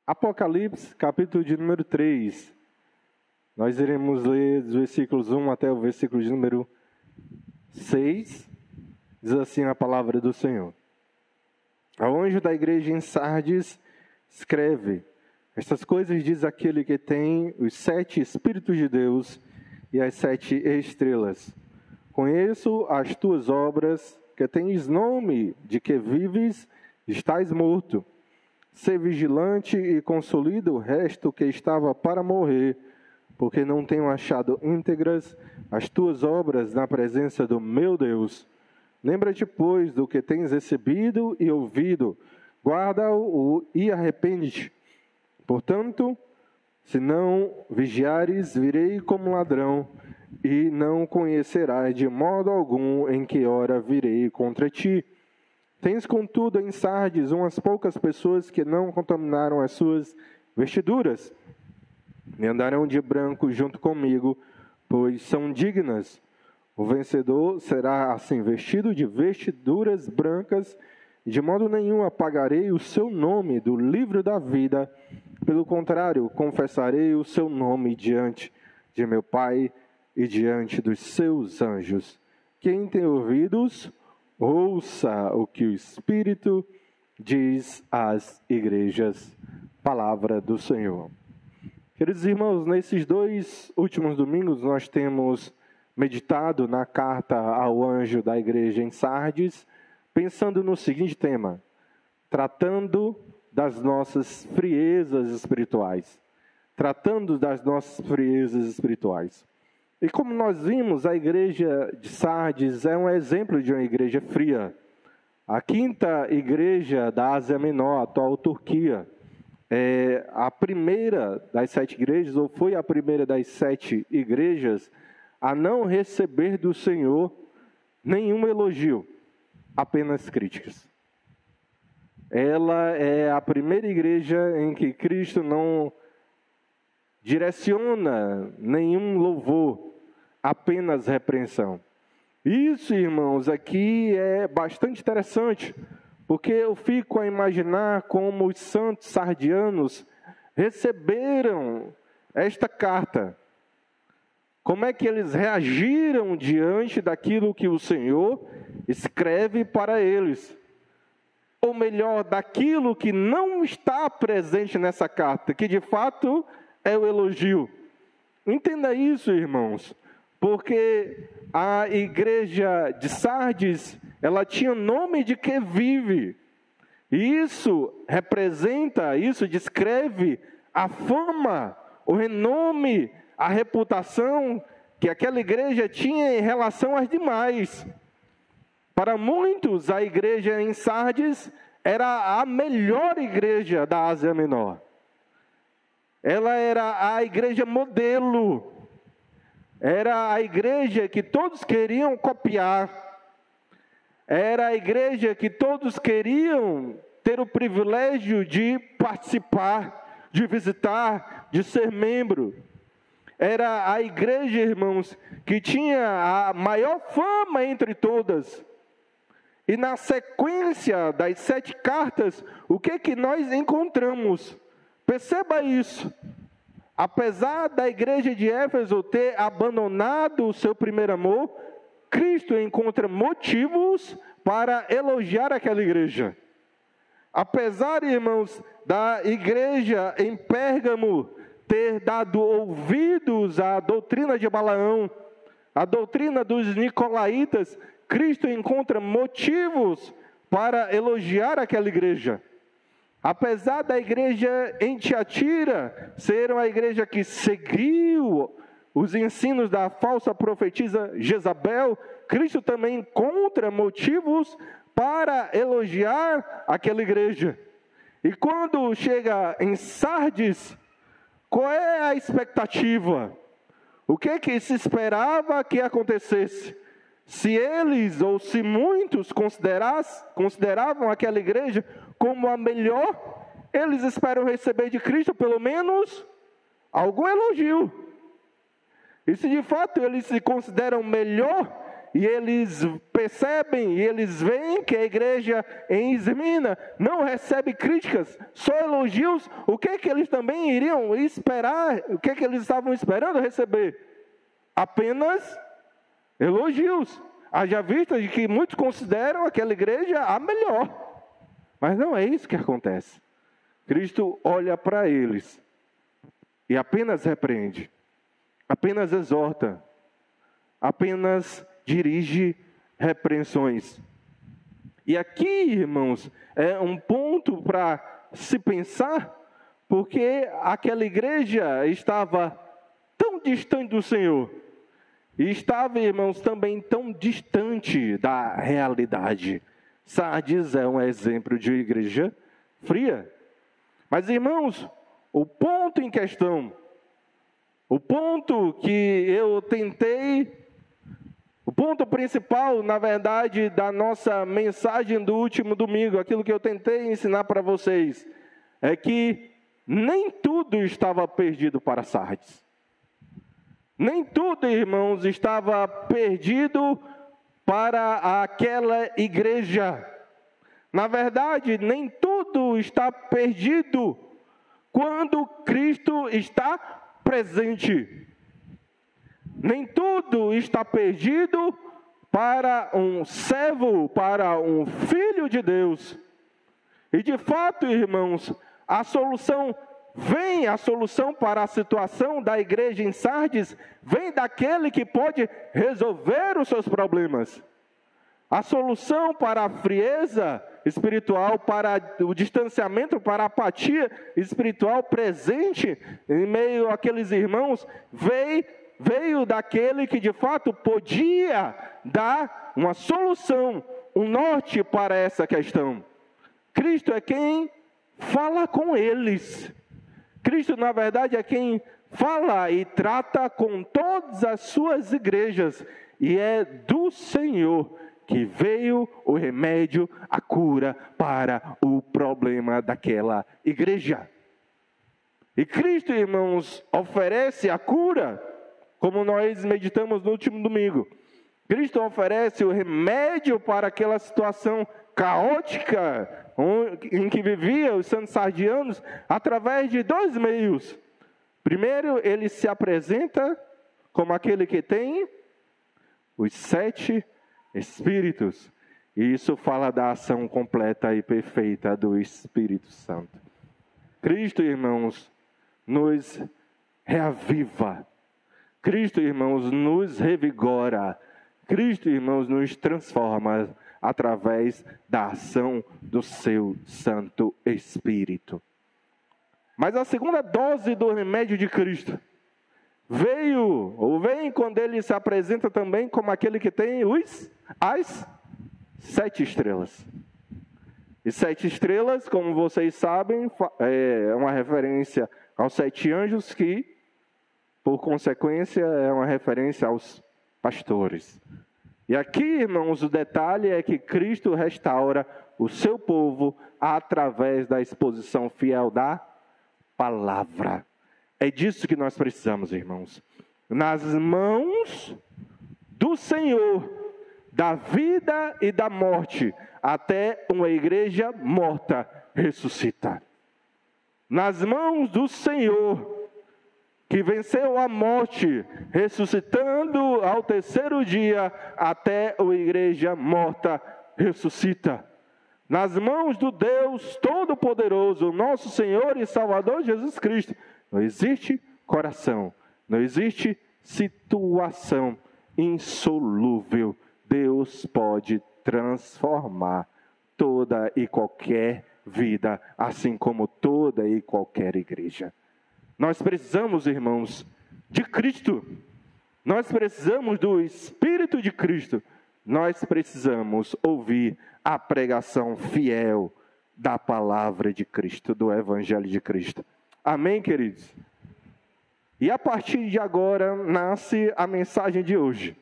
Apocalipse, capítulo de número 3. Nós iremos ler dos versículos 1 até o versículo de número 6. Diz assim a palavra do Senhor. Ao anjo da igreja em Sardes, escreve: estas coisas diz aquele que tem os 7 Espíritos de Deus e as 7 estrelas. Conheço as tuas obras, que tens nome de que vives, estás morto. Sê vigilante e consolida o resto que estava para morrer, porque não tenho achado íntegras as tuas obras na presença do meu Deus. Lembra-te, pois, do que tens recebido e ouvido, guarda-o e arrepende-te. Portanto, se não vigiares, virei como ladrão, e não conhecerás de modo algum em que hora virei contra ti. Tens, contudo, em Sardes umas poucas pessoas que não contaminaram as suas vestiduras, e andarão de branco junto comigo, pois são dignas. O vencedor será assim vestido de vestiduras brancas, e de modo nenhum apagarei o seu nome do livro da vida. Pelo contrário, confessarei o seu nome diante de meu Pai e diante dos seus anjos. Quem tem ouvidos, ouça o que o Espírito diz às igrejas. Palavra do Senhor. Queridos irmãos, nesses 2 últimos domingos nós temos meditado na carta ao anjo da igreja em Sardes, pensando no seguinte tema: tratando das nossas friezas espirituais. Tratando das nossas friezas espirituais. E como nós vimos, a igreja de Sardes é um exemplo de uma igreja fria. A 5ª igreja da Ásia Menor, atual Turquia, é a primeira das 7 igrejas, ou foi a primeira das 7 igrejas, a não receber do Senhor nenhum elogio, apenas críticas. Ela é a primeira igreja em que Cristo não direciona nenhum louvor, apenas repreensão. Isso, irmãos, aqui é bastante interessante, porque eu fico a imaginar como os santos sardianos receberam esta carta. Como é que eles reagiram diante daquilo que o Senhor escreve para eles? Ou melhor, daquilo que não está presente nessa carta, que de fato é o elogio. Entenda isso, irmãos, porque a igreja de Sardes, ela tinha nome de que vive. E isso representa, isso descreve a fama, o renome, a reputação que aquela igreja tinha em relação às demais. Para muitos, a igreja em Sardes era a melhor igreja da Ásia Menor. Ela era a igreja modelo. Era a igreja que todos queriam copiar. Era a igreja que todos queriam ter o privilégio de participar, de visitar, de ser membro. Era a igreja, irmãos, que tinha a maior fama entre todas. E na sequência das 7 cartas, o que nós encontramos? Perceba isso. Apesar da igreja de Éfeso ter abandonado o seu primeiro amor, Cristo encontra motivos para elogiar aquela igreja. Apesar, irmãos, da igreja em Pérgamo ter dado ouvidos à doutrina de Balaão, à doutrina dos nicolaítas, Cristo encontra motivos para elogiar aquela igreja. Apesar da igreja em Tiatira ser uma igreja que seguiu os ensinos da falsa profetisa Jezabel, Cristo também encontra motivos para elogiar aquela igreja. E quando chega em Sardes, qual é a expectativa? O que se esperava que acontecesse? Se eles ou se muitos consideravam aquela igreja como a melhor, eles esperam receber de Cristo pelo menos algum elogio. E se de fato eles se consideram melhor, e eles percebem, e eles veem que a igreja em Esmirna não recebe críticas, só elogios, o que é que eles também iriam esperar? O que é que eles estavam esperando receber? Apenas elogios. Haja vista de que muitos consideram aquela igreja a melhor. Mas não é isso que acontece. Cristo olha para eles e apenas repreende, apenas exorta, apenas dirige repreensões. E aqui, irmãos, é um ponto para se pensar, porque aquela igreja estava tão distante do Senhor, e estava, irmãos, também tão distante da realidade. Sardes é um exemplo de igreja fria. Mas, irmãos, o ponto em questão, o ponto que eu tentei, o ponto principal, na verdade, da nossa mensagem do último domingo, aquilo que eu tentei ensinar para vocês, é que nem tudo estava perdido para Sardes. Nem tudo, irmãos, estava perdido para aquela igreja. Na verdade, nem tudo está perdido quando Cristo está presente. Nem tudo está perdido para um servo, para um filho de Deus. E de fato, irmãos, a solução para a situação da igreja em Sardes, vem daquele que pode resolver os seus problemas. A solução para a frieza espiritual, para o distanciamento, para a apatia espiritual presente em meio àqueles irmãos, veio daquele que de fato podia dar uma solução, um norte para essa questão. Cristo é quem fala com eles. Cristo, na verdade, é quem fala e trata com todas as suas igrejas. E é do Senhor que veio o remédio, a cura para o problema daquela igreja. E Cristo, irmãos, oferece a cura, como nós meditamos no último domingo. Cristo oferece o remédio para aquela situação caótica em que viviam os santos sardianos, através de dois meios. Primeiro, ele se apresenta como aquele que tem os 7 Espíritos. E isso fala da ação completa e perfeita do Espírito Santo. Cristo, irmãos, nos reaviva. Cristo, irmãos, nos revigora. Cristo, irmãos, nos transforma através da ação do seu Santo Espírito. Mas a segunda dose do remédio de Cristo vem quando ele se apresenta também como aquele que tem as 7 estrelas. E 7 estrelas, como vocês sabem, é uma referência aos 7 anjos que, por consequência, é uma referência aos pastores. E aqui, irmãos, o detalhe é que Cristo restaura o seu povo através da exposição fiel da palavra. É disso que nós precisamos, irmãos. Nas mãos do Senhor, da vida e da morte, até uma igreja morta ressuscita. Nas mãos do Senhor, que venceu a morte, ressuscitando ao 3º dia, até a igreja morta ressuscita. Nas mãos do Deus Todo-Poderoso, nosso Senhor e Salvador Jesus Cristo, não existe coração, não existe situação insolúvel. Deus pode transformar toda e qualquer vida, assim como toda e qualquer igreja. Nós precisamos, irmãos, de Cristo. Nós precisamos do Espírito de Cristo. Nós precisamos ouvir a pregação fiel da palavra de Cristo, do Evangelho de Cristo. Amém, queridos? E a partir de agora nasce a mensagem de hoje.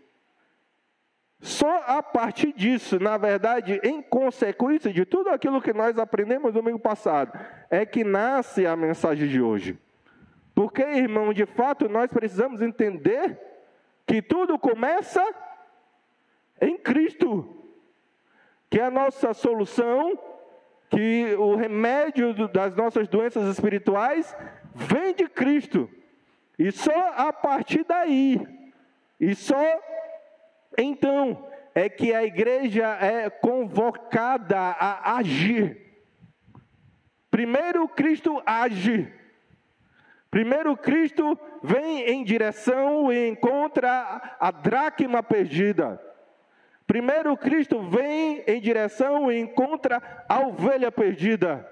Só a partir disso, na verdade, em consequência de tudo aquilo que nós aprendemos no domingo passado, é que nasce a mensagem de hoje. Porque, irmão, de fato, nós precisamos entender que tudo começa em Cristo, que a nossa solução, que o remédio das nossas doenças espirituais vem de Cristo. E só a partir daí, e só então, é que a igreja é convocada a agir. Primeiro Cristo age. Primeiro Cristo vem em direção e encontra a dracma perdida. Primeiro Cristo vem em direção e encontra a ovelha perdida.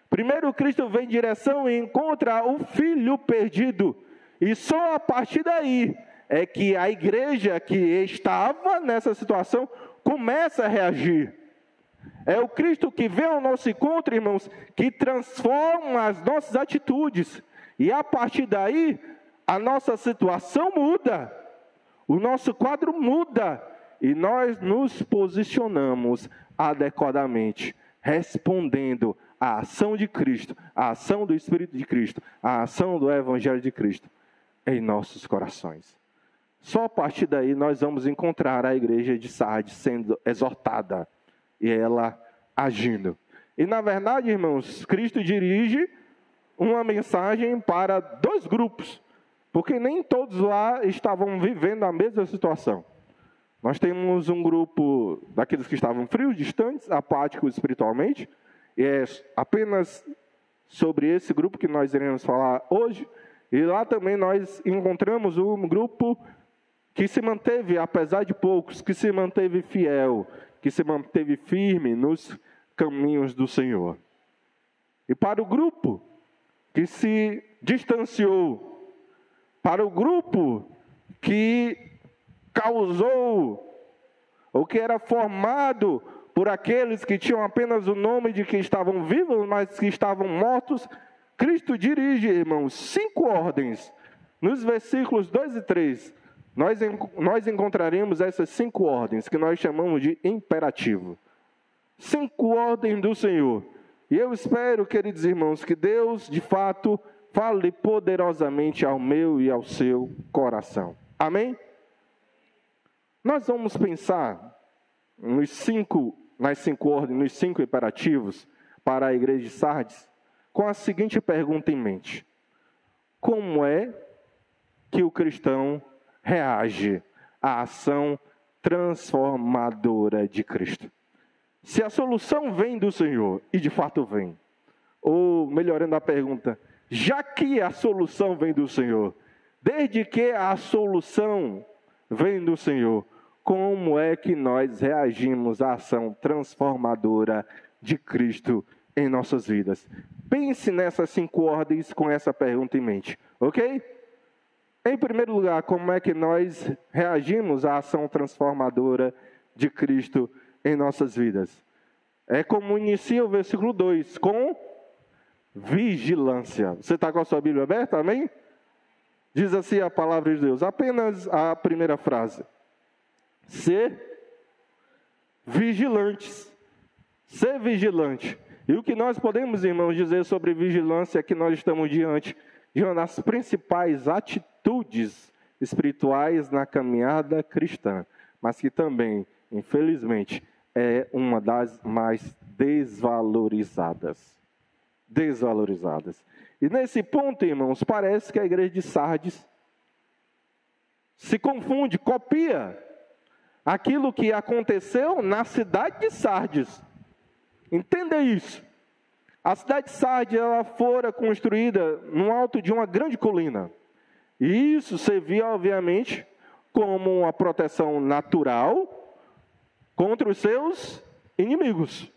Primeiro Cristo vem em direção e encontra o filho perdido. E só a partir daí é que a igreja que estava nessa situação começa a reagir. É o Cristo que vem ao nosso encontro, irmãos, que transforma as nossas atitudes. E a partir daí, a nossa situação muda. O nosso quadro muda. E nós nos posicionamos adequadamente, respondendo à ação de Cristo, à ação do Espírito de Cristo, à ação do Evangelho de Cristo em nossos corações. Só a partir daí nós vamos encontrar a igreja de Sardes sendo exortada e ela agindo. E na verdade, irmãos, Cristo dirige uma mensagem para dois grupos, porque nem todos lá estavam vivendo a mesma situação. Nós temos um grupo daqueles que estavam frios, distantes, apáticos espiritualmente, e é apenas sobre esse grupo que nós iremos falar hoje. E lá também nós encontramos um grupo que se manteve, apesar de poucos, que se manteve fiel, que se manteve firme nos caminhos do Senhor. E para o grupo que se distanciou, para o grupo que causou, ou que era formado por aqueles que tinham apenas o nome de que estavam vivos, mas que estavam mortos, Cristo dirige, irmãos, 5 ordens. Nos versículos 2 e 3, nós encontraremos essas 5 ordens, que nós chamamos de imperativo. 5 ordens do Senhor. E eu espero, queridos irmãos, que Deus, de fato, fale poderosamente ao meu e ao seu coração. Amém? Nós vamos pensar nas 5 ordens, nos 5 imperativos para a igreja de Sardes, com a seguinte pergunta em mente: como é que o cristão reage à ação transformadora de Cristo? Se a solução vem do Senhor, e de fato vem, ou melhorando a pergunta, já que a solução vem do Senhor, desde que a solução vem do Senhor, como é que nós reagimos à ação transformadora de Cristo em nossas vidas? Pense nessas 5 ordens com essa pergunta em mente, ok? Em primeiro lugar, como é que nós reagimos à ação transformadora de Cristo em nossas vidas? É como inicia o versículo 2, com vigilância. Você está com a sua Bíblia aberta, amém? Diz assim a palavra de Deus, apenas a primeira frase. Ser vigilantes. Ser vigilante. E o que nós podemos, irmãos, dizer sobre vigilância é que nós estamos diante de uma das principais atitudes espirituais na caminhada cristã, mas que também, infelizmente, é uma das mais desvalorizadas. Desvalorizadas. E nesse ponto, irmãos, parece que a igreja de Sardes se confunde, copia aquilo que aconteceu na cidade de Sardes. Entenda isso. A cidade de Sardes, ela fora construída no alto de uma grande colina. E isso servia, obviamente, como uma proteção natural contra os seus inimigos.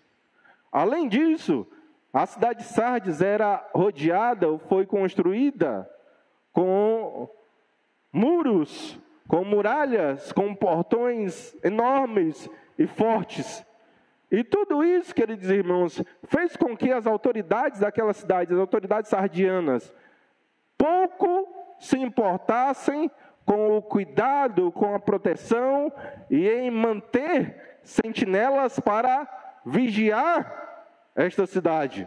Além disso, a cidade de Sardes era rodeada, ou foi construída com muros, com muralhas, com portões enormes e fortes. E tudo isso, queridos irmãos, fez com que as autoridades daquela cidade, as autoridades sardianas, pouco se importassem com o cuidado, com a proteção e em manter sentinelas para vigiar esta cidade.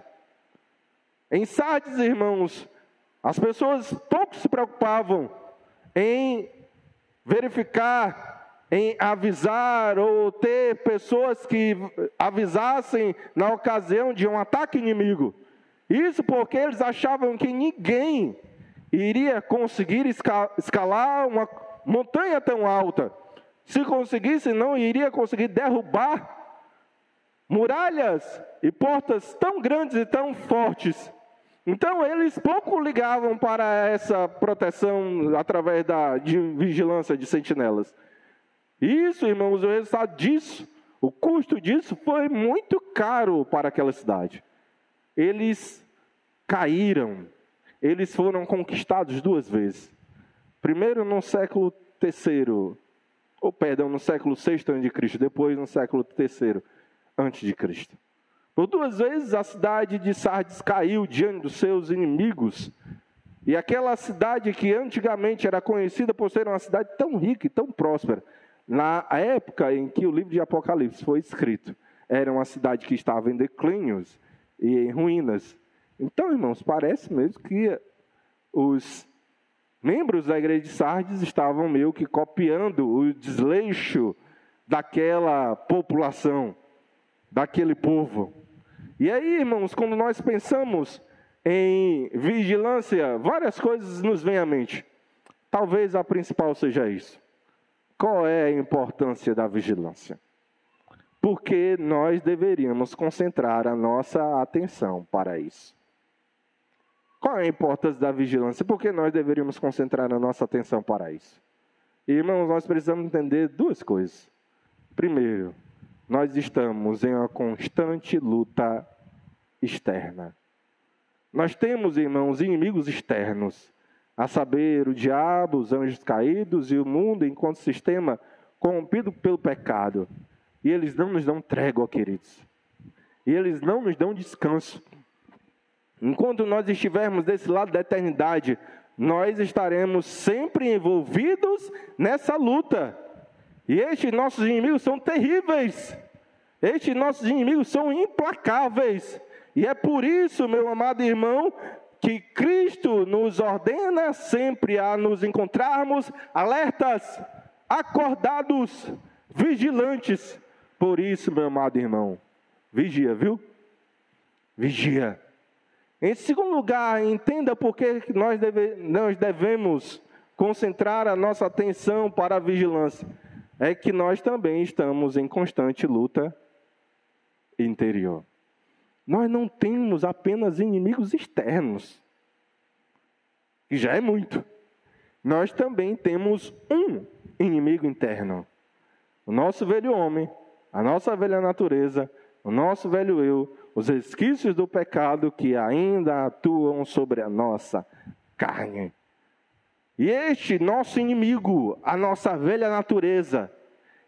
Em Sardes, irmãos, as pessoas pouco se preocupavam em verificar em avisar ou ter pessoas que avisassem na ocasião de um ataque inimigo. Isso porque eles achavam que ninguém iria conseguir escalar uma montanha tão alta. Se conseguisse, não iria conseguir derrubar muralhas e portas tão grandes e tão fortes. Então, eles pouco ligavam para essa proteção através de vigilância de sentinelas. Isso, irmãos, o resultado disso, o custo disso foi muito caro para aquela cidade. Eles caíram, eles foram conquistados 2 vezes. Primeiro no século III, no século VI a.C., depois no século III a.C. Por 2 vezes a cidade de Sardes caiu diante dos seus inimigos. E aquela cidade que antigamente era conhecida por ser uma cidade tão rica e tão próspera, na época em que o livro de Apocalipse foi escrito, era uma cidade que estava em declínios e em ruínas. Então, irmãos, parece mesmo que os membros da igreja de Sardes estavam meio que copiando o desleixo daquela população, daquele povo. E aí, irmãos, quando nós pensamos em vigilância, várias coisas nos vêm à mente. Talvez a principal seja isso. Qual é a importância da vigilância? Porque nós deveríamos concentrar a nossa atenção para isso. Qual é a importância da vigilância? Por que nós deveríamos concentrar a nossa atenção para isso? Irmãos, nós precisamos entender 2 coisas. Primeiro, nós estamos em uma constante luta externa. Nós temos, irmãos, inimigos externos, a saber, o diabo, os anjos caídos e o mundo enquanto sistema corrompido pelo pecado. E eles não nos dão trégua, queridos. E eles não nos dão descanso. Enquanto nós estivermos desse lado da eternidade, nós estaremos sempre envolvidos nessa luta. E estes nossos inimigos são terríveis. Estes nossos inimigos são implacáveis. E é por isso, meu amado irmão, que Cristo nos ordena sempre a nos encontrarmos alertas, acordados, vigilantes. Por isso, meu amado irmão, vigia, viu? Vigia. Em segundo lugar, entenda por que nós devemos concentrar a nossa atenção para a vigilância. É que nós também estamos em constante luta interior. Nós não temos apenas inimigos externos, que já é muito. Nós também temos um inimigo interno. O nosso velho homem, a nossa velha natureza, o nosso velho eu, os resquícios do pecado que ainda atuam sobre a nossa carne. E este nosso inimigo, a nossa velha natureza,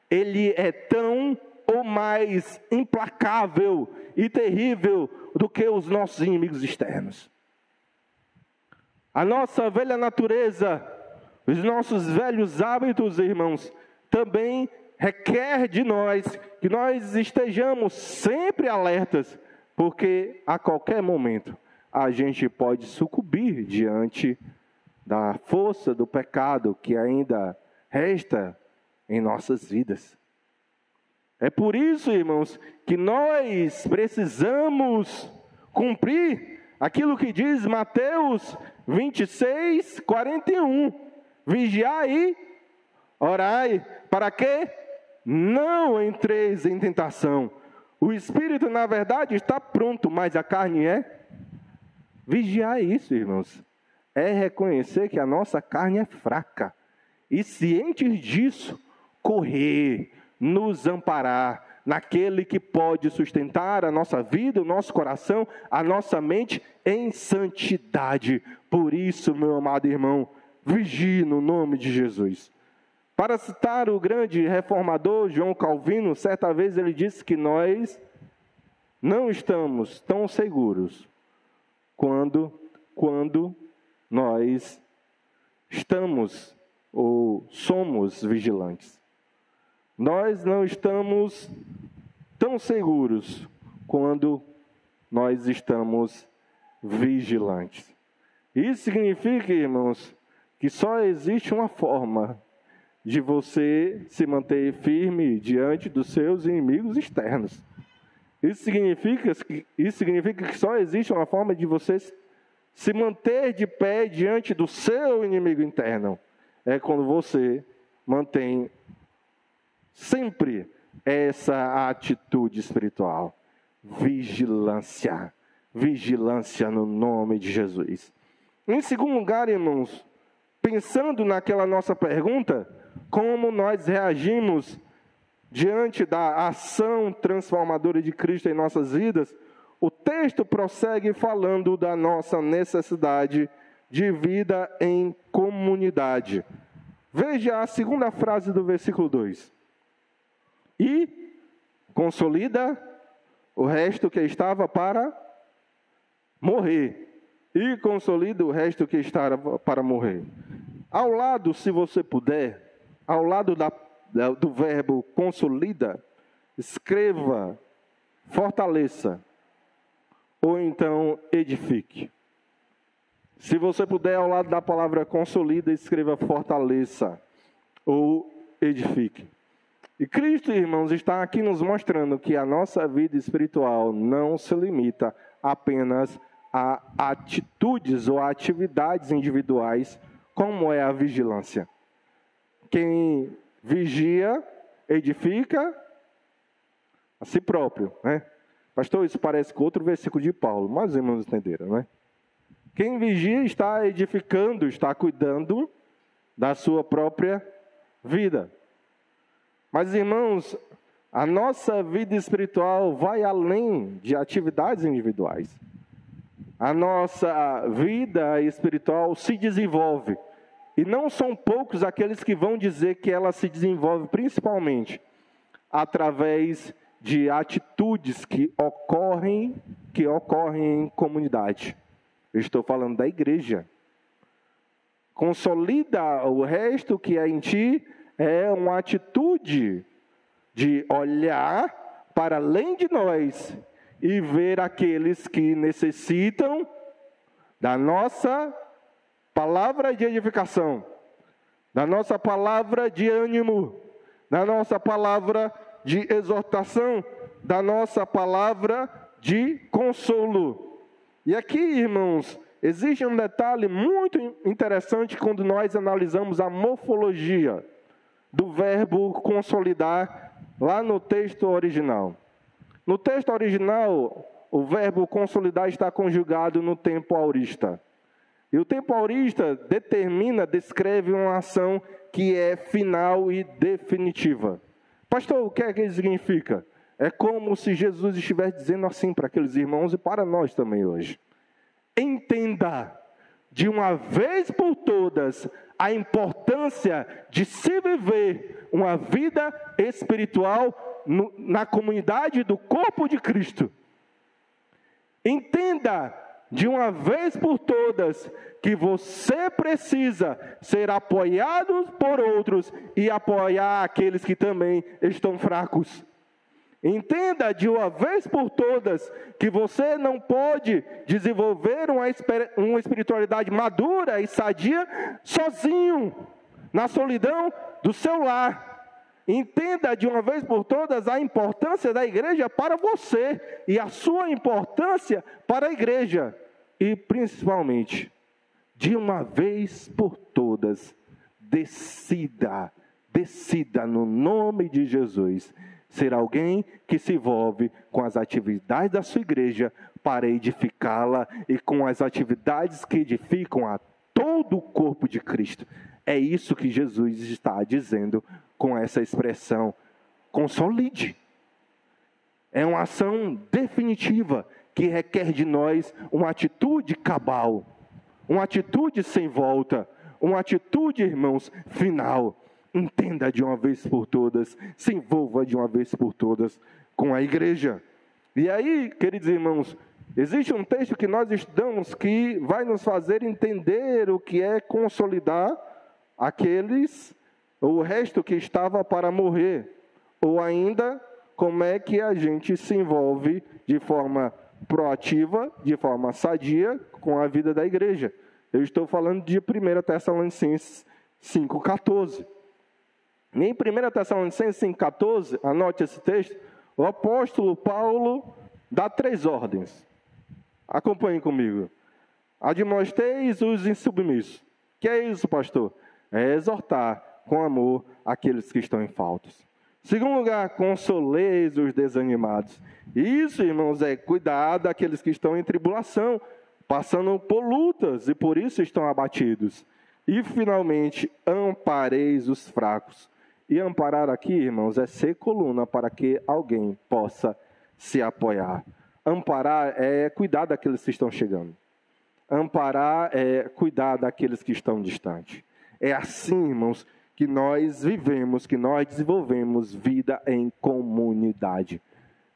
ele é tão ou mais implacável e terrível do que os nossos inimigos externos. A nossa velha natureza, os nossos velhos hábitos, irmãos, também requer de nós que nós estejamos sempre alertas, porque a qualquer momento a gente pode sucumbir diante da força do pecado que ainda resta em nossas vidas. É por isso, irmãos, que nós precisamos cumprir aquilo que diz Mateus 26, 41. Vigiai e orai, para que não entreis em tentação. O espírito, na verdade, está pronto, mas a carne é? Vigiar isso, irmãos. É reconhecer que a nossa carne é fraca. E cientes disso, correr, nos amparar naquele que pode sustentar a nossa vida, o nosso coração, a nossa mente em santidade. Por isso, meu amado irmão, vigie no nome de Jesus. Para citar o grande reformador João Calvino, certa vez ele disse que nós não estamos tão seguros quando nós estamos ou somos vigilantes. Nós não estamos tão seguros quando nós estamos vigilantes. Isso significa, irmãos, que só existe uma forma de você se manter firme diante dos seus inimigos externos. Isso significa que só existe uma forma de você se manter de pé diante do seu inimigo interno. É quando você mantém sempre essa atitude espiritual. Vigilância. Vigilância no nome de Jesus. Em segundo lugar, irmãos, pensando naquela nossa pergunta, como nós reagimos diante da ação transformadora de Cristo em nossas vidas, o texto prossegue falando da nossa necessidade de vida em comunidade. Veja a segunda frase do versículo 2. E consolida o resto que estava para morrer. E consolida o resto que estava para morrer. Ao lado, se você puder, ao lado do verbo consolida, escreva fortaleça, ou então edifique. Se você puder, ao lado da palavra consolida, escreva fortaleça, ou edifique. E Cristo, irmãos, está aqui nos mostrando que a nossa vida espiritual não se limita apenas a atitudes ou atividades individuais, como é a vigilância. Quem vigia, edifica a si próprio, né? Pastor, isso parece com outro versículo de Paulo, mas os irmãos entenderam, né? Quem vigia está edificando, está cuidando da sua própria vida. Mas, irmãos, a nossa vida espiritual vai além de atividades individuais. A nossa vida espiritual se desenvolve. E não são poucos aqueles que vão dizer que ela se desenvolve principalmente através de atitudes que ocorrem em comunidade. Eu estou falando da igreja. Consolida o resto que é em ti é uma atitude de olhar para além de nós e ver aqueles que necessitam da nossa palavra de edificação, da nossa palavra de ânimo, da nossa palavra de exortação, da nossa palavra de consolo. E aqui, irmãos, existe um detalhe muito interessante quando nós analisamos a morfologia do verbo consolidar lá no texto original. No texto original, o verbo consolidar está conjugado no tempo aorista. E o tempo aorista descreve uma ação que é final e definitiva. Pastor, o que é que isso significa? É como se Jesus estivesse dizendo assim para aqueles irmãos e para nós também hoje. Entenda de uma vez por todas a importância de se viver uma vida espiritual na comunidade do corpo de Cristo. Entenda de uma vez por todas que você precisa ser apoiado por outros e apoiar aqueles que também estão fracos. Entenda de uma vez por todas que você não pode desenvolver uma espiritualidade madura e sadia sozinho, na solidão do seu lar. Entenda de uma vez por todas a importância da igreja para você e a sua importância para a igreja. E principalmente, de uma vez por todas, decida no nome de Jesus, ser alguém que se envolve com as atividades da sua igreja para edificá-la e com as atividades que edificam a todo o corpo de Cristo. É isso que Jesus está dizendo com essa expressão, consolide. É uma ação definitiva que requer de nós uma atitude cabal, uma atitude sem volta, uma atitude, irmãos, final. Entenda de uma vez por todas, se envolva de uma vez por todas com a igreja. E aí, queridos irmãos, existe um texto que nós estudamos que vai nos fazer entender o que é consolidar o resto que estava para morrer, ou ainda como é que a gente se envolve de forma proativa, de forma sadia com a vida da igreja. Eu estou falando de 1 Tessalonicenses 5,14. Em 1 Tessalonicenses 5,14, anote esse texto, o apóstolo Paulo dá 3 ordens. Acompanhe comigo. Admoesteis os insubmissos. Que é isso, pastor? É exortar com amor aqueles que estão em faltas. Segundo lugar, consoleis os desanimados. Isso, irmãos, é cuidar daqueles que estão em tribulação, passando por lutas e por isso estão abatidos. E, finalmente, ampareis os fracos. E amparar aqui, irmãos, é ser coluna para que alguém possa se apoiar. Amparar é cuidar daqueles que estão chegando. Amparar é cuidar daqueles que estão distantes. É assim, irmãos, que nós vivemos, que nós desenvolvemos vida em comunidade.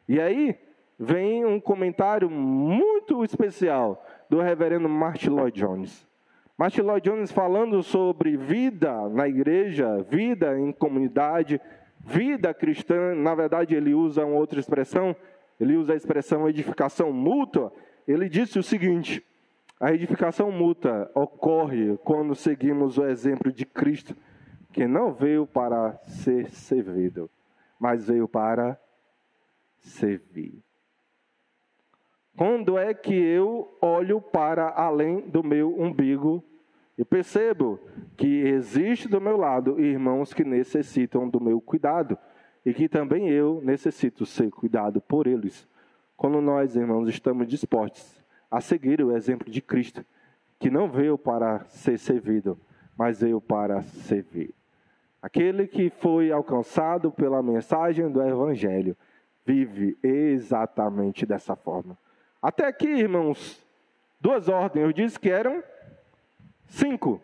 E aí, vem um comentário muito especial do reverendo Martyn Lloyd-Jones. Martyn Lloyd-Jones falando sobre vida na igreja, vida em comunidade, vida cristã. Na verdade, ele usa uma outra expressão, ele usa a expressão edificação mútua. Ele disse o seguinte: a edificação mútua ocorre quando seguimos o exemplo de Cristo, que não veio para ser servido, mas veio para servir. Quando é que eu olho para além do meu umbigo e percebo que existe do meu lado irmãos que necessitam do meu cuidado e que também eu necessito ser cuidado por eles? Quando nós, irmãos, estamos dispostos a seguir o exemplo de Cristo, que não veio para ser servido, mas veio para servir. Aquele que foi alcançado pela mensagem do Evangelho vive exatamente dessa forma. Até aqui, irmãos, 2 ordens. Eu disse que eram 5.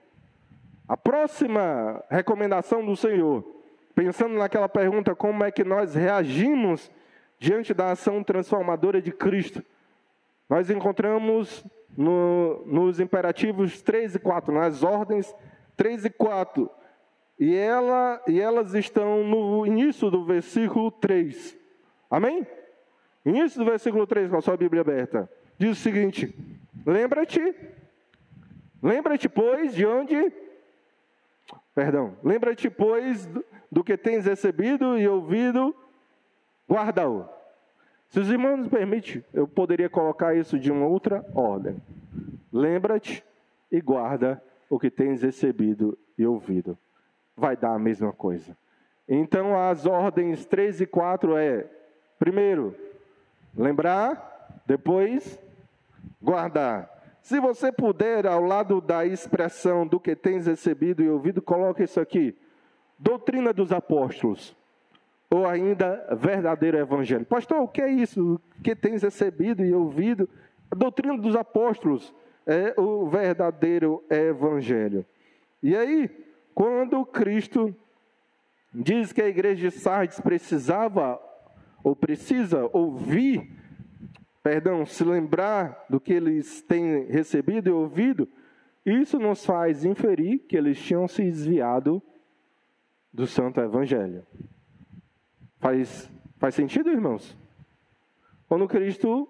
A próxima recomendação do Senhor, pensando naquela pergunta, como é que nós reagimos diante da ação transformadora de Cristo, nós encontramos nos imperativos 3 e 4, nas ordens 3 e 4, e elas estão no início do versículo 3. Amém? Início do versículo 3, com a sua Bíblia aberta. Diz o seguinte: lembra-te, pois, lembra-te, pois, do que tens recebido e ouvido, guarda-o. Se os irmãos nos permitem, eu poderia colocar isso de uma outra ordem. Lembra-te e guarda o que tens recebido e ouvido. Vai dar a mesma coisa. Então, as ordens 3 e 4 é, primeiro, lembrar, depois, guardar. Se você puder, ao lado da expressão do que tens recebido e ouvido, coloque isso aqui: doutrina dos apóstolos, ou ainda verdadeiro evangelho. Pastor, o que é isso? O que tens recebido e ouvido? A doutrina dos apóstolos é o verdadeiro evangelho. E aí, quando Cristo diz que a igreja de Sardes precisa ouvir, se lembrar do que eles têm recebido e ouvido, isso nos faz inferir que eles tinham se desviado do santo evangelho. Faz sentido, irmãos? Quando Cristo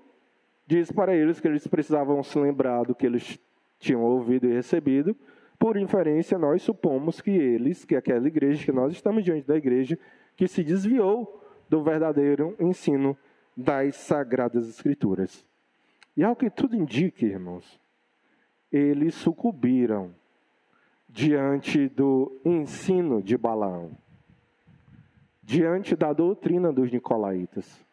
diz para eles que eles precisavam se lembrar do que eles tinham ouvido e recebido, por inferência, nós supomos que aquela igreja, que nós estamos diante da igreja, que se desviou do verdadeiro ensino das Sagradas Escrituras. E ao que tudo indica, irmãos, eles sucumbiram diante do ensino de Balaão, diante da doutrina dos nicolaítas,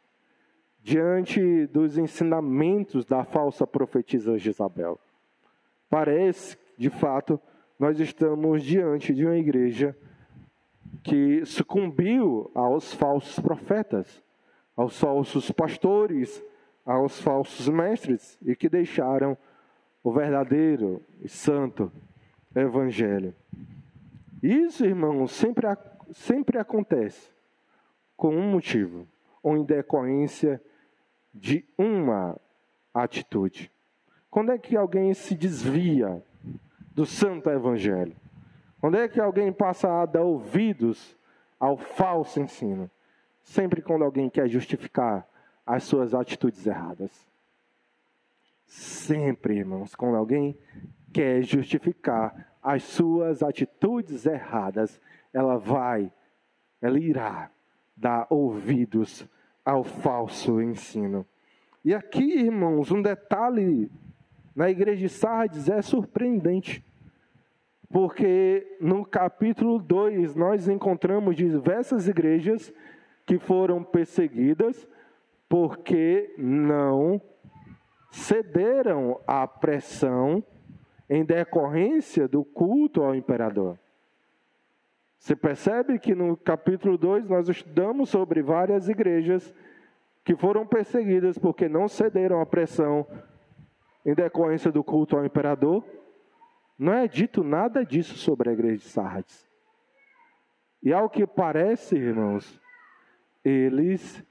diante dos ensinamentos da falsa profetisa Jezabel. Parece, de fato, nós estamos diante de uma igreja que sucumbiu aos falsos profetas, aos falsos pastores, aos falsos mestres, e que deixaram o verdadeiro e santo evangelho. Isso, irmãos, sempre acontece com um motivo, ou em decorrência de uma atitude. Quando é que alguém se desvia do santo evangelho? Quando é que alguém passa a dar ouvidos ao falso ensino? Sempre quando alguém quer justificar as suas atitudes erradas. Sempre, irmãos, quando alguém quer justificar as suas atitudes erradas, ela vai ela irá dar ouvidos ao falso ensino. E aqui, irmãos, um detalhe na igreja de Sardes é surpreendente. Porque no capítulo 2 nós encontramos diversas igrejas que foram perseguidas porque não cederam à pressão em decorrência do culto ao imperador. Você percebe que no capítulo 2 nós estudamos sobre várias igrejas que foram perseguidas porque não cederam à pressão em decorrência do culto ao imperador. Não é dito nada disso sobre a igreja de Sardes. E ao que parece, irmãos, eles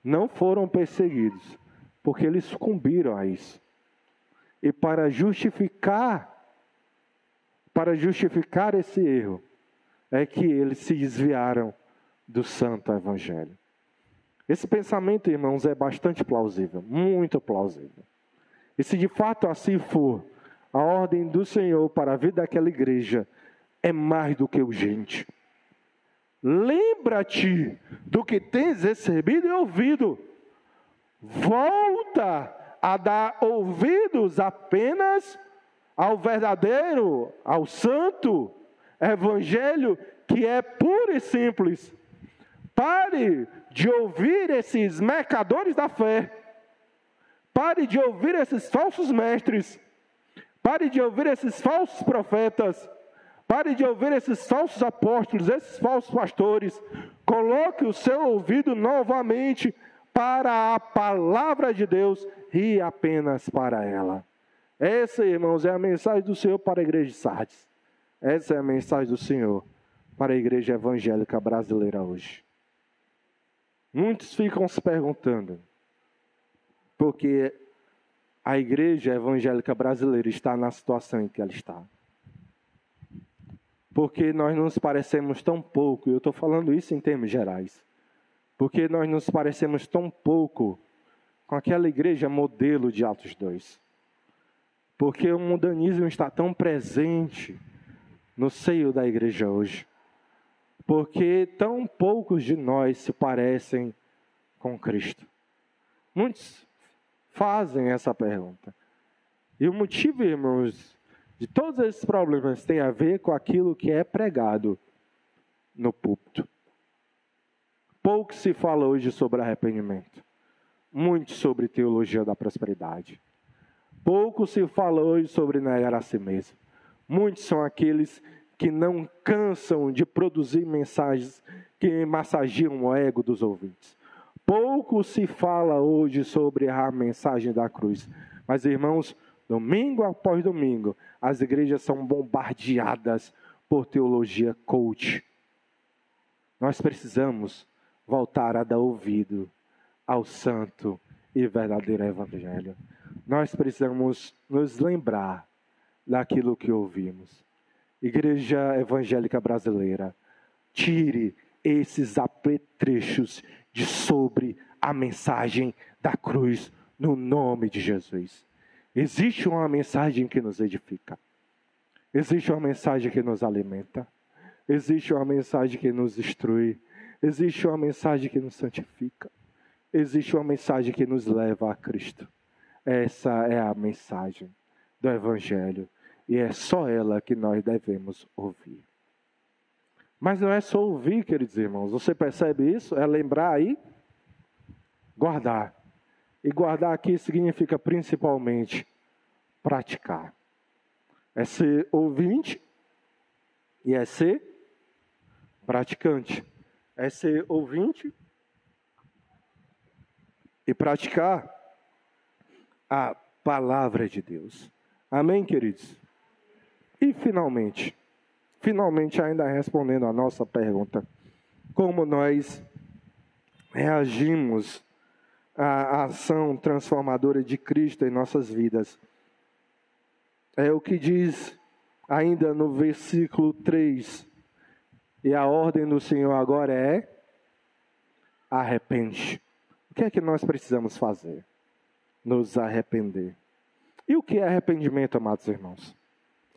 não foram perseguidos, porque eles sucumbiram a isso. E para justificar esse erro, é que eles se desviaram do santo evangelho. Esse pensamento, irmãos, é bastante plausível, muito plausível. E se de fato assim for, a ordem do Senhor para a vida daquela igreja é mais do que urgente. Lembra-te do que tens recebido e ouvido. Volta a dar ouvidos apenas ao verdadeiro, ao santo evangelho, que é puro e simples. Pare de ouvir esses mercadores da fé. Pare de ouvir esses falsos mestres. Pare de ouvir esses falsos profetas. Pare de ouvir esses falsos apóstolos, esses falsos pastores. Coloque o seu ouvido novamente para a palavra de Deus e apenas para ela. Essa, irmãos, é a mensagem do Senhor para a igreja de Sardes. Essa é a mensagem do Senhor para a igreja evangélica brasileira hoje. Muitos ficam se perguntando, porque a igreja evangélica brasileira está na situação em que ela está. Porque nós nos parecemos tão pouco, e eu estou falando isso em termos gerais, porque nós nos parecemos tão pouco com aquela igreja modelo de Atos 2. Porque o mundanismo está tão presente no seio da igreja hoje. Porque tão poucos de nós se parecem com Cristo. Muitos fazem essa pergunta. E o motivo, irmãos, de todos esses problemas tem a ver com aquilo que é pregado no púlpito. Pouco se fala hoje sobre arrependimento. Muito sobre teologia da prosperidade. Pouco se fala hoje sobre negar a si mesmo. Muitos são aqueles que não cansam de produzir mensagens que massagiam o ego dos ouvintes. Pouco se fala hoje sobre a mensagem da cruz. Mas, irmãos, domingo após domingo, as igrejas são bombardeadas por teologia coach. Nós precisamos voltar a dar ouvido ao santo e verdadeiro evangelho. Nós precisamos nos lembrar daquilo que ouvimos. Igreja evangélica brasileira, tire esses apetrechos de sobre a mensagem da cruz no nome de Jesus. Existe uma mensagem que nos edifica. Existe uma mensagem que nos alimenta. Existe uma mensagem que nos instrui. Existe uma mensagem que nos santifica. Existe uma mensagem que nos leva a Cristo. Essa é a mensagem do Evangelho. E é só ela que nós devemos ouvir. Mas não é só ouvir, queridos irmãos. Você percebe isso? É lembrar aí? Guardar. E guardar aqui significa principalmente praticar. É ser ouvinte e é ser praticante. É ser ouvinte e praticar a palavra de Deus. Amém, queridos? E finalmente ainda respondendo a nossa pergunta, como nós reagimos à ação transformadora de Cristo em nossas vidas? É o que diz ainda no versículo 3. E a ordem do Senhor agora é: arrepende. O que é que nós precisamos fazer? Nos arrepender. E o que é arrependimento, amados irmãos?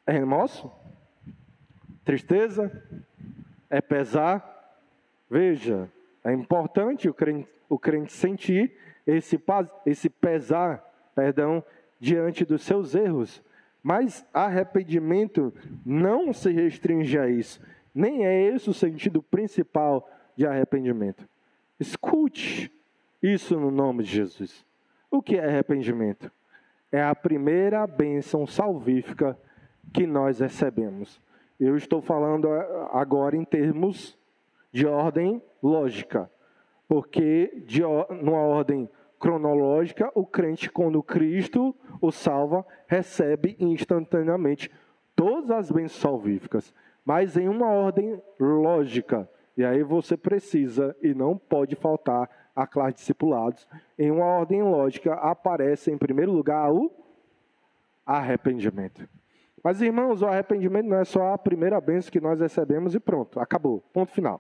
É remorso? Tristeza? É pesar? Veja, é importante o crente sentir esse pesar, diante dos seus erros. Mas arrependimento não se restringe a isso. Nem é esse o sentido principal de arrependimento. Escute isso no nome de Jesus. O que é arrependimento? É a primeira bênção salvífica que nós recebemos. Eu estou falando agora em termos de ordem lógica, porque numa ordem cronológica, o crente, quando Cristo o salva, recebe instantaneamente todas as bênçãos salvíficas, mas em uma ordem lógica. E aí você precisa, e não pode faltar a classe de discipulados, em uma ordem lógica aparece em primeiro lugar o arrependimento. Mas, irmãos, o arrependimento não é só a primeira bênção que nós recebemos e pronto, acabou, ponto final.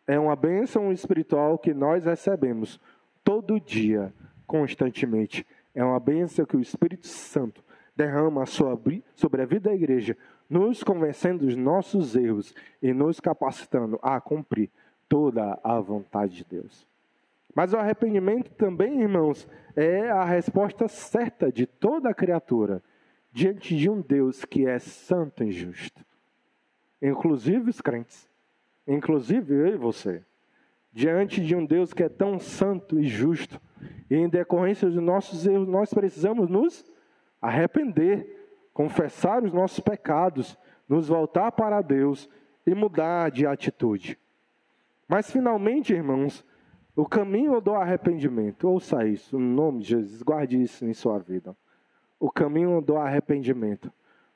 É uma bênção espiritual que nós recebemos todo dia, constantemente. É uma bênção que o Espírito Santo derrama sobre a vida da igreja, nos convencendo dos nossos erros e nos capacitando a cumprir toda a vontade de Deus. Mas o arrependimento também, irmãos, é a resposta certa de toda a criatura diante de um Deus que é santo e justo. Inclusive os crentes. Inclusive eu e você. Diante de um Deus que é tão santo e justo, e em decorrência dos nossos erros, nós precisamos nos arrepender, confessar os nossos pecados, nos voltar para Deus e mudar de atitude. Mas finalmente, irmãos, o caminho do arrependimento, ouça isso, no nome de Jesus, guarde isso em sua vida. O caminho do arrependimento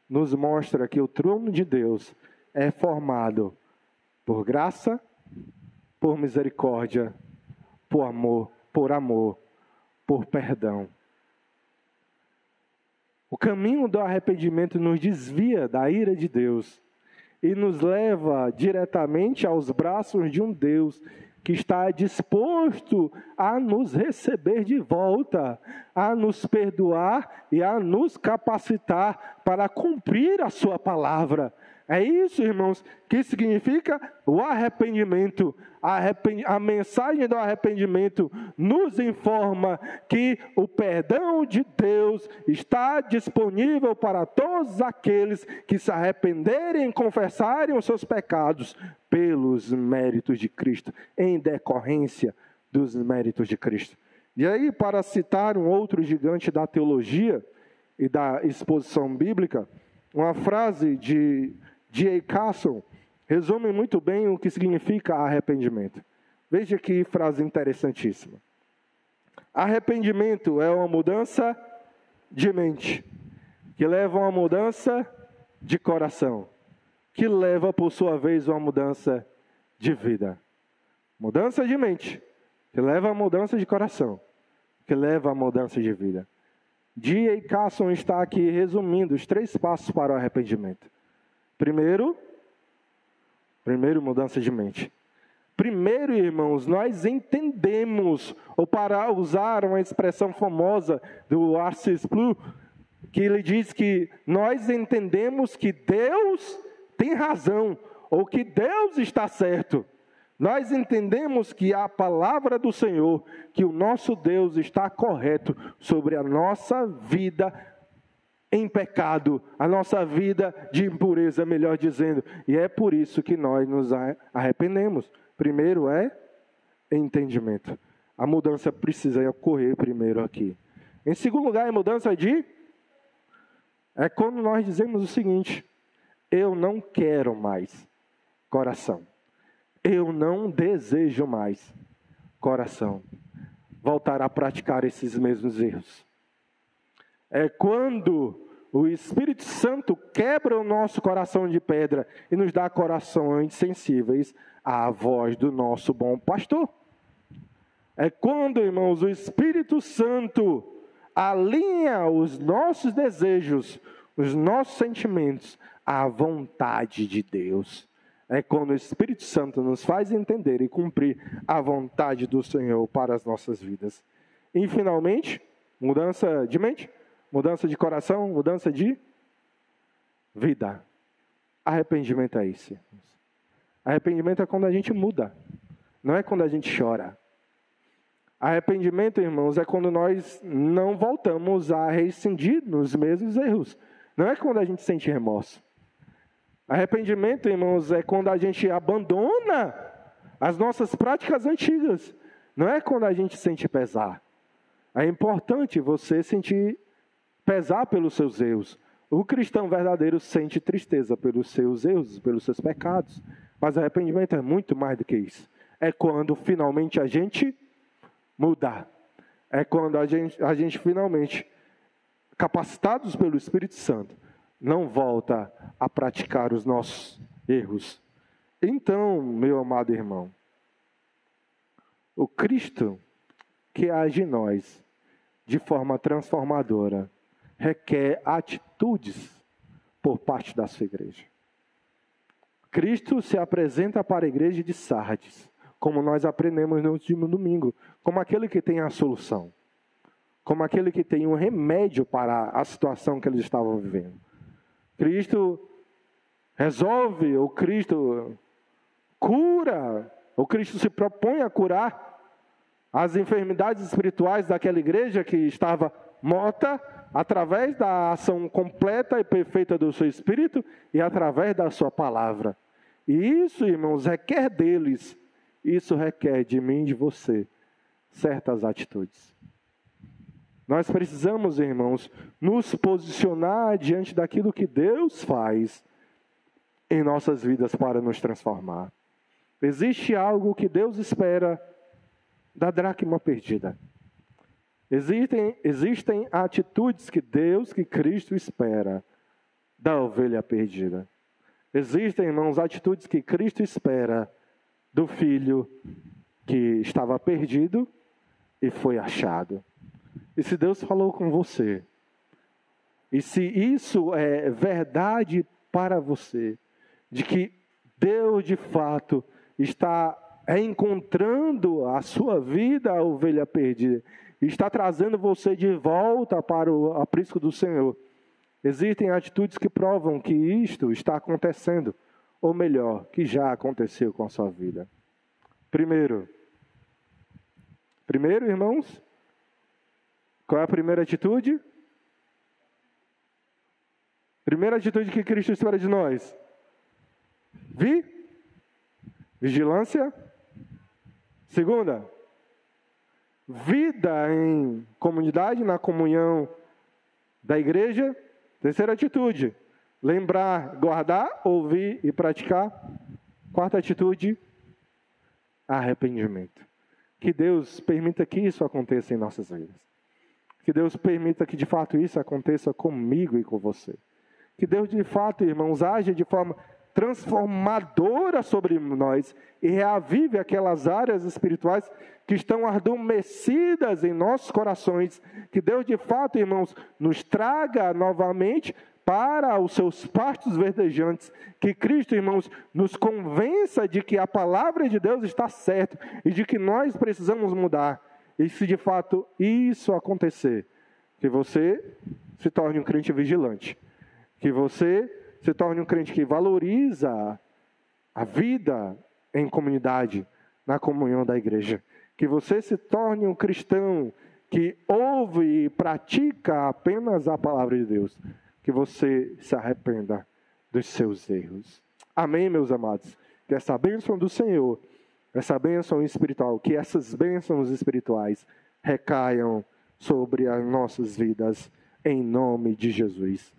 nos mostra que o trono de Deus é formado por graça, por misericórdia, por amor, por perdão. O caminho do arrependimento nos desvia da ira de Deus e nos leva diretamente aos braços de um Deus que está disposto a nos receber de volta, a nos perdoar e a nos capacitar para cumprir a sua palavra. É isso, irmãos, que significa o arrependimento. A mensagem do arrependimento nos informa que o perdão de Deus está disponível para todos aqueles que se arrependerem e confessarem os seus pecados pelos méritos de Cristo, em decorrência dos méritos de Cristo. E aí, para citar um outro gigante da teologia e da exposição bíblica, uma frase de D.A. Carson resume muito bem o que significa arrependimento. Veja que frase interessantíssima. Arrependimento é uma mudança de mente, que leva a uma mudança de coração, que leva, por sua vez, a uma mudança de vida. Mudança de mente, que leva a mudança de coração, que leva a mudança de vida. D.A. Carson está aqui resumindo os 3 passos para o arrependimento. Primeiro, mudança de mente. Primeiro, irmãos, nós entendemos, ou para usar uma expressão famosa do R.C. Sproul, que ele diz que nós entendemos que Deus tem razão, ou que Deus está certo. Nós entendemos que a palavra do Senhor, que o nosso Deus está correto sobre a nossa vida em pecado, a nossa vida de impureza, melhor dizendo. E é por isso que nós nos arrependemos. Primeiro é entendimento. A mudança precisa ocorrer primeiro aqui. Em segundo lugar, a mudança é quando nós dizemos o seguinte: eu não quero mais, coração. Eu não desejo mais, coração, voltar a praticar esses mesmos erros. É quando o Espírito Santo quebra o nosso coração de pedra e nos dá corações sensíveis à voz do nosso bom pastor. É quando, irmãos, o Espírito Santo alinha os nossos desejos, os nossos sentimentos à vontade de Deus. É quando o Espírito Santo nos faz entender e cumprir a vontade do Senhor para as nossas vidas. E, finalmente, mudança de mente, mudança de coração, mudança de vida. Arrependimento é isso. Arrependimento é quando a gente muda, não é quando a gente chora. Arrependimento, irmãos, é quando nós não voltamos a reincidir nos mesmos erros. Não é quando a gente sente remorso. Arrependimento, irmãos, é quando a gente abandona as nossas práticas antigas. Não é quando a gente sente pesar. É importante você sentir pesar pelos seus erros. O cristão verdadeiro sente tristeza pelos seus erros, pelos seus pecados. Mas arrependimento é muito mais do que isso. É quando finalmente a gente mudar. É quando a gente finalmente, capacitados pelo Espírito Santo, não volta a praticar os nossos erros. Então, meu amado irmão, o Cristo que age em nós de forma transformadora requer atitudes por parte da sua igreja. Cristo se apresenta para a igreja de Sardes, como nós aprendemos no último domingo, como aquele que tem a solução, como aquele que tem um remédio para a situação que eles estavam vivendo. Cristo resolve, o Cristo cura, o Cristo se propõe a curar as enfermidades espirituais daquela igreja que estava morta, através da ação completa e perfeita do seu Espírito e através da sua palavra. E isso, irmãos, requer deles, isso requer de mim e de você certas atitudes. Nós precisamos, irmãos, nos posicionar diante daquilo que Deus faz em nossas vidas para nos transformar. Existe algo que Deus espera da dracma perdida. Existem atitudes que Deus, que Cristo espera da ovelha perdida. Existem, irmãos, atitudes que Cristo espera do filho que estava perdido e foi achado. E se Deus falou com você, e se isso é verdade para você, de que Deus de fato está encontrando a sua vida, a ovelha perdida, e está trazendo você de volta para o aprisco do Senhor, existem atitudes que provam que isto está acontecendo, ou melhor, que já aconteceu com a sua vida. Primeiro, irmãos, qual é a primeira atitude? Primeira atitude que Cristo espera de nós. Vigilância. Segunda, vida em comunidade, na comunhão da igreja. Terceira atitude, lembrar, guardar, ouvir e praticar. Quarta atitude, arrependimento. Que Deus permita que isso aconteça em nossas vidas. Que Deus permita que de fato isso aconteça comigo e com você. Que Deus de fato, irmãos, age de forma transformadora sobre nós e reavive aquelas áreas espirituais que estão adormecidas em nossos corações. Que Deus de fato, irmãos, nos traga novamente para os seus pastos verdejantes. Que Cristo, irmãos, nos convença de que a palavra de Deus está certa e de que nós precisamos mudar. E se de fato isso acontecer, que você se torne um crente vigilante, que você se torne um crente que valoriza a vida em comunidade, na comunhão da igreja, que você se torne um cristão que ouve e pratica apenas a palavra de Deus, que você se arrependa dos seus erros. Amém, meus amados? Que essa bênção do Senhor, essa bênção espiritual, que essas bênçãos espirituais recaiam sobre as nossas vidas, em nome de Jesus.